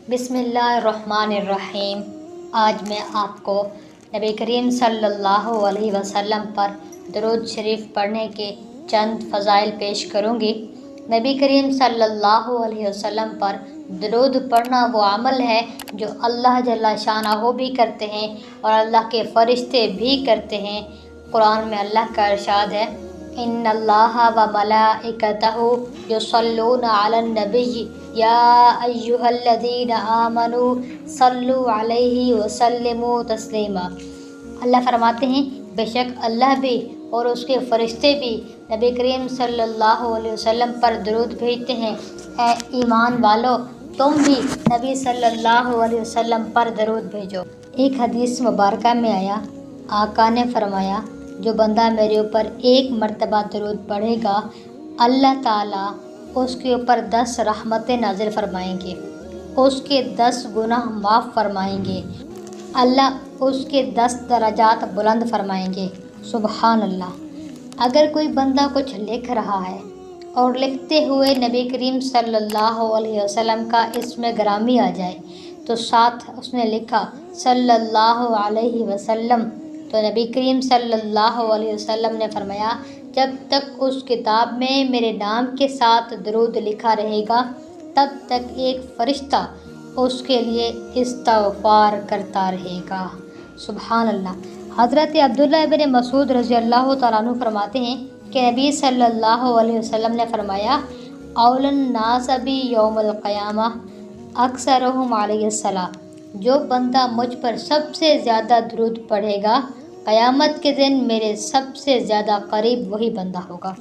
بسم اللہ الرحمن الرحیم۔ آج میں آپ کو نبی کریم صلی اللہ علیہ وسلم پر درود شریف پڑھنے کے چند فضائل پیش کروں گی۔ نبی کریم صلی اللہ علیہ وسلم پر درود پڑھنا وہ عمل ہے جو اللہ جل شانہ بھی کرتے ہیں اور اللہ کے فرشتے بھی کرتے ہیں۔ قرآن میں اللہ کا ارشاد ہے، ان اللہ و ملائکتہ یصلون علی النبی یا ایھا الذین آمنوا صلوا علیہ وسلموا تسلیما۔ اللہ فرماتے ہیں، بے شک اللہ بھی اور اس کے فرشتے بھی نبی کریم صلی اللہ علیہ وسلم پر درود بھیجتے ہیں۔ اے ایمان والو، تم بھی نبی صلی اللہ علیہ وسلم پر درود بھیجو۔ ایک حدیث مبارکہ میں آیا، آقا نے فرمایا، جو بندہ میرے اوپر ایک مرتبہ درود پڑھے گا، اللہ تعالیٰ اس کے اوپر 10 رحمتیں نازل فرمائیں گے، اس کے 10 گناہ معاف فرمائیں گے، اللہ اس کے 10 درجات بلند فرمائیں گے۔ سبحان اللہ۔ اگر کوئی بندہ کچھ لکھ رہا ہے اور لکھتے ہوئے نبی کریم صلی اللہ علیہ وسلم کا اسم گرامی آ جائے تو ساتھ اس نے لکھا صلی اللہ علیہ وسلم، تو نبی کریم صلی اللہ علیہ وسلم نے فرمایا، جب تک اس کتاب میں میرے نام کے ساتھ درود لکھا رہے گا تب تک ایک فرشتہ اس کے لیے استغفار کرتا رہے گا۔ سبحان اللہ۔ حضرت عبداللہ ابن مسعود رضی اللہ تعالیٰ عنہ فرماتے ہیں کہ نبی صلی اللہ علیہ وسلم نے فرمایا، اولی الناس بی یوم القیامہ اکثرہم علیہ الصلاۃ، جو بندہ مجھ پر سب سے زیادہ درود پڑھے گا قیامت کے دن میرے سب سے زیادہ قریب وہی بندہ ہوگا۔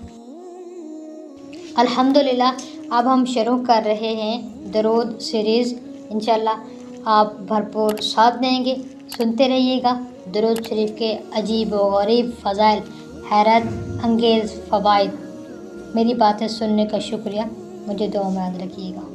الحمدللہ، اب ہم شروع کر رہے ہیں درود سیریز۔ انشاءاللہ آپ بھرپور ساتھ دیں گے، سنتے رہیے گا درود شریف کے عجیب و غریب فضائل، حیرت انگیز فوائد۔ میری باتیں سننے کا شکریہ، مجھے دعاؤں میں یاد رکھیے گا۔